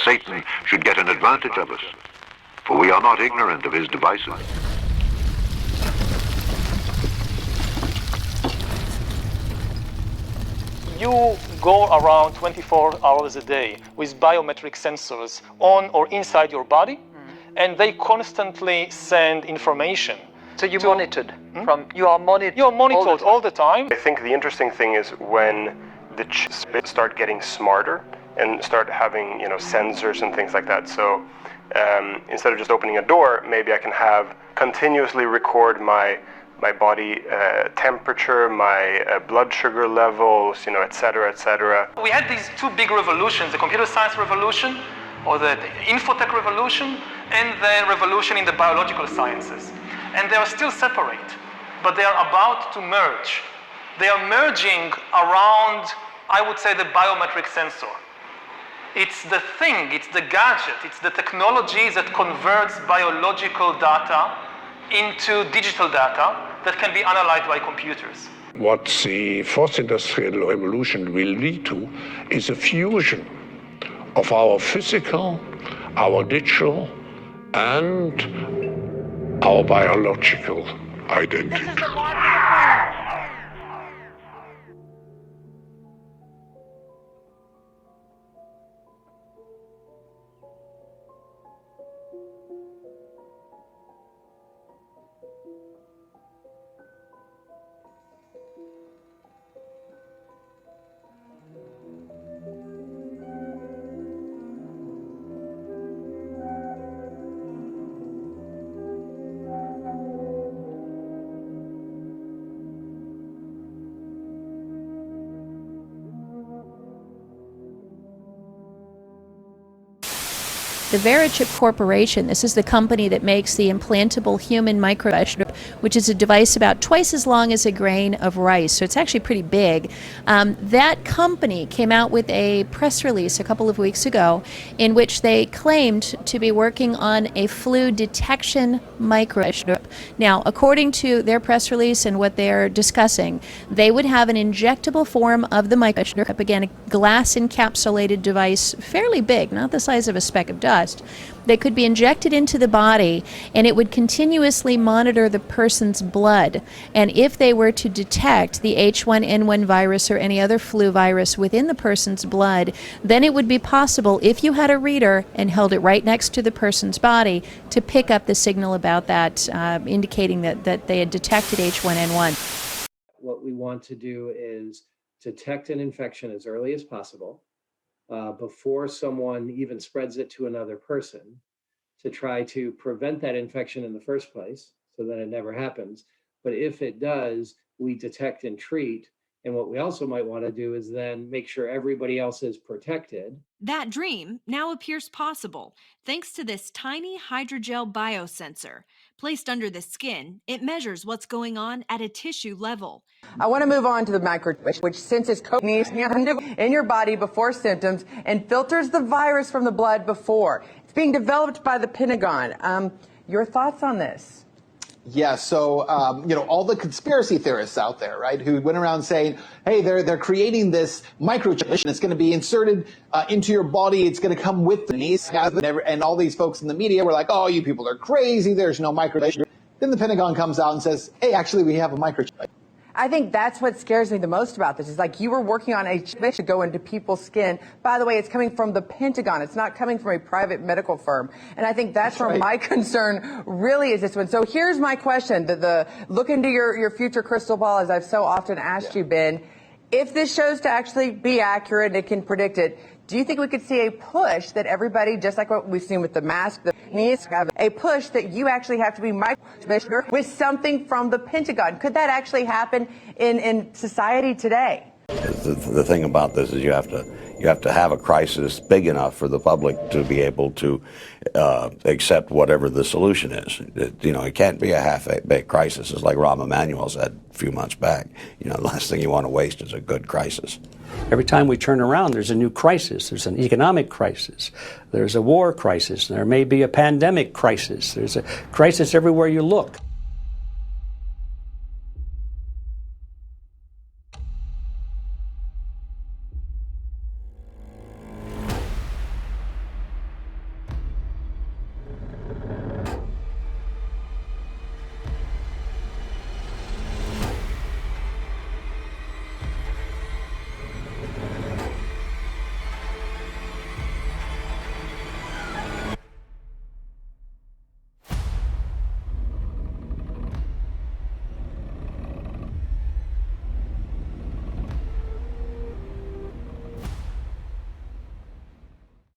Satan should get an advantage of us, for we are not ignorant of his devices. You go around 24 hours a day with biometric sensors on or inside your body, and they constantly send information. So you're monitored you are monitored. You're monitored all the time. I think the interesting thing is when the chips start getting smarter and start having, sensors and things like that. So instead of just opening a door, maybe I can have continuously record my body temperature, my blood sugar levels, et cetera, et cetera. We had these two big revolutions, the computer science revolution, or the infotech revolution, and the revolution in the biological sciences. And they are still separate, but they are about to merge. They are merging around, I would say, the biometric sensor. It's the thing, it's the gadget, it's the technology that converts biological data into digital data that can be analyzed by computers. What the fourth industrial revolution will lead to is a fusion of our physical, our digital, and our biological identity. The Verichip Corporation, this is the company that makes the implantable human microchip, which is a device about twice as long as a grain of rice, so it's actually pretty big. That company came out with a press release a couple of weeks ago in which they claimed to be working on a flu detection microchip. Now, according to their press release and what they're discussing, they would have an injectable form of the microchip, again, a glass encapsulated device, fairly big, not the size of a speck of dust. They could be injected into the body, and it would continuously monitor the person's blood. And if they were to detect the H1N1 virus or any other flu virus within the person's blood, then it would be possible, if you had a reader and held it right next to the person's body, to pick up the signal about that, indicating that they had detected H1N1. What we want to do is detect an infection as early as possible, before someone even spreads it to another person, to try to prevent that infection in the first place so that it never happens. But if it does, we detect and treat. And what we also might want to do is then make sure everybody else is protected. That dream now appears possible thanks to this tiny hydrogel biosensor. Placed under the skin, it measures what's going on at a tissue level. I want to move on to the microchip, which senses COVID in your body before symptoms and filters the virus from the blood before. It's being developed by the Pentagon. Your thoughts on this? Yeah, so, all the conspiracy theorists out there, right, who went around saying, hey, they're creating this microchip, and it's going to be inserted into your body, it's going to come with the knees, and all these folks in the media were like, oh, you people are crazy, there's no microchip. Then the Pentagon comes out and says, hey, actually, we have a microchip. I think that's what scares me the most about this. Is like you were working on a chip to go into people's skin. By the way, it's coming from the Pentagon. It's not coming from a private medical firm. And I think that's where my concern really is this one. So here's my question. The look into your future crystal ball, as I've so often asked you, Ben. If this shows to actually be accurate and it can predict it, do you think we could see a push that everybody, just like what we've seen with the mask, a push that you actually have to be with something from the Pentagon? Could that actually happen in society today? The thing about this is you have to have a crisis big enough for the public to be able to accept whatever the solution is. It can't be a half-baked crisis, as like Rahm Emanuel said a few months back. The last thing you want to waste is a good crisis. Every time we turn around, there's a new crisis. There's an economic crisis. There's a war crisis. There may be a pandemic crisis. There's a crisis everywhere you look.